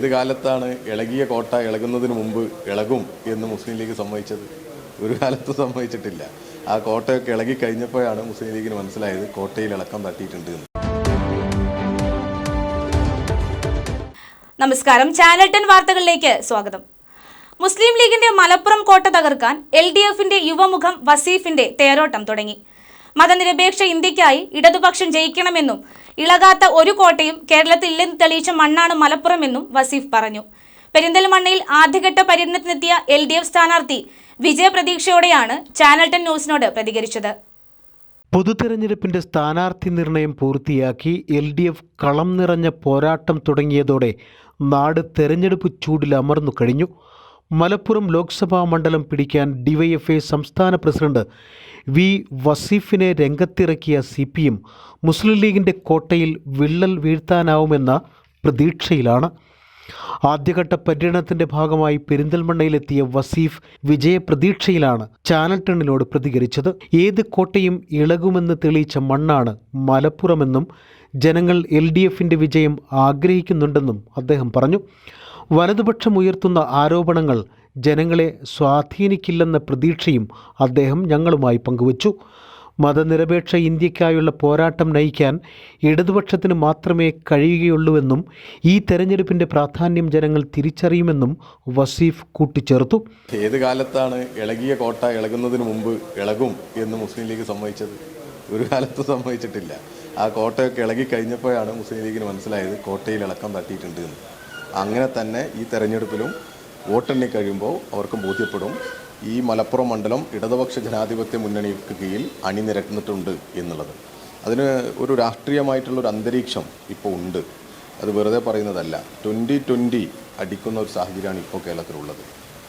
ഏത് കാലത്താണ് ഇളകിയ കോട്ട ഇളകുന്നതിന് മുമ്പ് ഇളകും എന്ന് മുസ്ലിം ലീഗ് സമ്മതിച്ചത്? ഒരു കാലത്തും സമ്മതിച്ചിട്ടില്ല. ആ കോട്ടയൊക്കെ ഇളകി കഴിഞ്ഞപ്പോഴാണ് മുസ്ലിം ലീഗിന് മനസ്സിലായത് കോട്ടയിൽ ഇളക്കം തട്ടിയിട്ടുണ്ട് എന്ന്. നമസ്കാരം, ചാനൽ 10 വാർത്തകളിലേക്ക് സ്വാഗതം. മുസ്ലിം ലീഗിന്റെ മലപ്പുറം കോട്ട തകർക്കാൻ LDFന്റെ യുവമുഖം വസീഫിന്റെ തേരോട്ടം തുടങ്ങി. മതനിരപേക്ഷ ഇന്ത്യക്കായി ഇടതുപക്ഷം ജയിക്കണമെന്നും ഇളകാത്ത ഒരു കോട്ടയും കേരളത്തിൽ ഇല്ലെന്ന് തെളിയിച്ച മണ്ണാണ് മലപ്പുറമെന്നും വസീഫ് പറഞ്ഞു. പെരിന്തൽമണ്ണയിൽ ആദ്യഘട്ട പര്യടനത്തിനെത്തിയ LDF സ്ഥാനാർത്ഥി വിജയപ്രതീക്ഷയോടെയാണ് ചാനൽ 10 ന്യൂസിനോട് പ്രതികരിച്ചത്. പൊതുതെരഞ്ഞെടുപ്പിന്റെ സ്ഥാനാർത്ഥി നിർണയം പൂർത്തിയാക്കി LDF കളം നിറഞ്ഞ പോരാട്ടം തുടങ്ങിയതോടെ നാട് തെരഞ്ഞെടുപ്പ് ചൂടിൽ അമർന്നു കഴിഞ്ഞു. മലപ്പുറം ലോക്സഭാ മണ്ഡലം പിടിക്കാൻ DYFI സംസ്ഥാന പ്രസിഡന്റ് വി വസീഫിനെ രംഗത്തിറക്കിയ CPM മുസ്ലിം ലീഗിന്റെ കോട്ടയിൽ വിള്ളൽ വീഴ്ത്താനാവുമെന്ന പ്രതീക്ഷയിലാണ്. ആദ്യഘട്ട പര്യടനത്തിന്റെ ഭാഗമായി പെരിന്തൽമണ്ണയിലെത്തിയ വസീഫ് വിജയപ്രതീക്ഷയിലാണ് ചാനൽ 10 പ്രതികരിച്ചത്. ഏത് കോട്ടയും ഇളകുമെന്ന് തെളിയിച്ച മണ്ണാണ് മലപ്പുറമെന്നും ജനങ്ങൾ LDFന്റെ വിജയം ആഗ്രഹിക്കുന്നുണ്ടെന്നും അദ്ദേഹം പറഞ്ഞു. വലതുപക്ഷം ഉയർത്തുന്ന ആരോപണങ്ങൾ ജനങ്ങളെ സ്വാധീനിക്കില്ലെന്ന പ്രതീക്ഷയും അദ്ദേഹം ഞങ്ങളുമായി പങ്കുവച്ചു. മതനിരപേക്ഷ ഇന്ത്യക്കായുള്ള പോരാട്ടം നയിക്കാൻ ഇടതുപക്ഷത്തിന് മാത്രമേ കഴിയുകയുള്ളൂവെന്നും ഈ തെരഞ്ഞെടുപ്പിന്റെ പ്രാധാന്യം ജനങ്ങൾ തിരിച്ചറിയുമെന്നും വസീഫ് കൂട്ടിച്ചേർത്തു. ഏത് കാലത്താണ് ഇളകിയ കോട്ട ഇളകുന്നതിന് മുമ്പ് ഇളകും എന്ന് മുസ്ലിം ലീഗ് സമ്മതിച്ചത്? ഒരു കാലത്തും സമ്മതിച്ചിട്ടില്ല. ആ കോട്ടയൊക്കെ ഇളകി കഴിഞ്ഞപ്പോഴാണ് മുസ്ലിം ലീഗിന് മനസ്സിലായത് കോട്ടയിൽ ഇളക്കം തട്ടിയിട്ടുണ്ട് എന്ന്. അങ്ങനെ തന്നെ ഈ തെരഞ്ഞെടുപ്പിലും വോട്ടെണ്ണി കഴിയുമ്പോൾ അവർക്ക് ബോധ്യപ്പെടും ഈ മലപ്പുറം മണ്ഡലം ഇടതുപക്ഷ ജനാധിപത്യ മുന്നണിക്ക് കീഴിൽ അണിനിരക്കുന്നിട്ടുണ്ട് എന്നുള്ളത്. അതിന് ഒരു രാഷ്ട്രീയമായിട്ടുള്ളൊരു അന്തരീക്ഷം ഇപ്പോൾ ഉണ്ട്. അത് വെറുതെ പറയുന്നതല്ല. 2020 അടിക്കുന്ന ഒരു സാഹചര്യമാണ് ഇപ്പോൾ കേരളത്തിലുള്ളത്.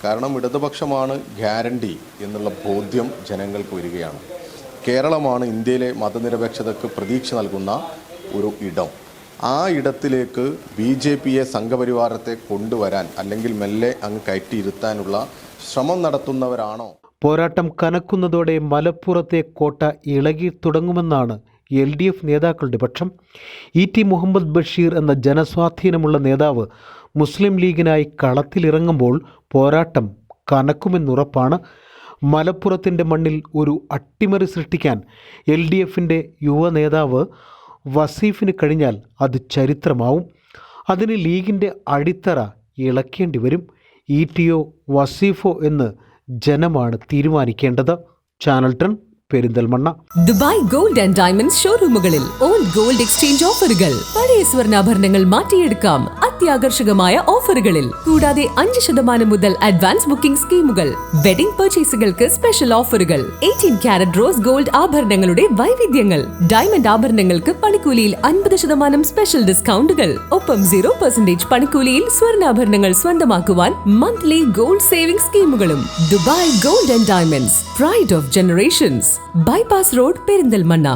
കാരണം ഇടതുപക്ഷമാണ് ഗ്യാരണ്ടി എന്നുള്ള ബോധ്യം ജനങ്ങൾക്ക് വരികയാണ്. കേരളമാണ് ഇന്ത്യയിലെ മതനിരപേക്ഷതയ്ക്ക് പ്രതീക്ഷ നൽകുന്ന ഒരു ഇടം. ആ ഇടത്തിലേക്ക് BJPയെ സംഘപരിവാരത്തെ കൊണ്ടുവരാൻ അല്ലെങ്കിൽ മെല്ലെ അങ്ങ് കയറ്റിയിരുത്താനുള്ള ശ്രമം നടത്തുന്നവരാണോ? പോരാട്ടം കനക്കുന്നതോടെ മലപ്പുറത്തെ കോട്ട ഇളകി തുടങ്ങുമെന്നാണ് LDF നേതാക്കളുടെ പക്ഷം. ET മുഹമ്മദ് ബഷീർ എന്ന ജനസ്വാധീനമുള്ള നേതാവ് മുസ്ലിം ലീഗിനായി കളത്തിലിറങ്ങുമ്പോൾ പോരാട്ടം കനക്കുമെന്നുറപ്പാണ്. മലപ്പുറത്തിൻ്റെ മണ്ണിൽ ഒരു അട്ടിമറി സൃഷ്ടിക്കാൻ LDFന്റെ യുവ നേതാവ് വസീഫിന് കഴിഞ്ഞാൽ അത് ചരിത്രമാവും. അതിന് ലീഗിൻ്റെ അടിത്തറ ഇളക്കേണ്ടി വരും. ETയോ വസീഫോ എന്ന് ജനമാണ് തീരുമാനിക്കേണ്ടത്. Channel 10 Perinthalmanna. Dubai gold and diamonds ഷോറൂമുകളിൽ ഓൾഡ് ഗോൾഡ് എക്സ്ചേഞ്ച് ഓഫറുകൾ. പഴയ സ്വർണ്ണാഭരണങ്ങൾ മാറ്റിയെടുക്കാം അത്യാകർഷകമായ ഓഫറുകളിൽ. കൂടാതെ 5% മുതൽ അഡ്വാൻസ് ബുക്കിംഗ് സ്കീമുകൾ. വെഡിംഗ് പർച്ചേസുകൾക്ക് സ്പെഷ്യൽ ഓഫറുകൾ. 18 കാരറ്റ് റോസ് ഗോൾഡ് ആഭരണങ്ങളുടെ വൈവിധ്യങ്ങൾ. ഡയമണ്ട് ആഭരണങ്ങൾക്ക് പണിക്കൂലിയിൽ 50% സ്പെഷ്യൽ ഡിസ്കൗണ്ടുകൾ. ഒപ്പം 0% പണിക്കൂലിയിൽ സ്വർണ്ണാഭരണങ്ങൾ സ്വന്തമാക്കുവാൻ മന്ത്ലി ഗോൾഡ് സേവിംഗ് സ്കീമുകളും. Dubai gold and diamonds, pride of generations. Bypass road, Perinthalmanna.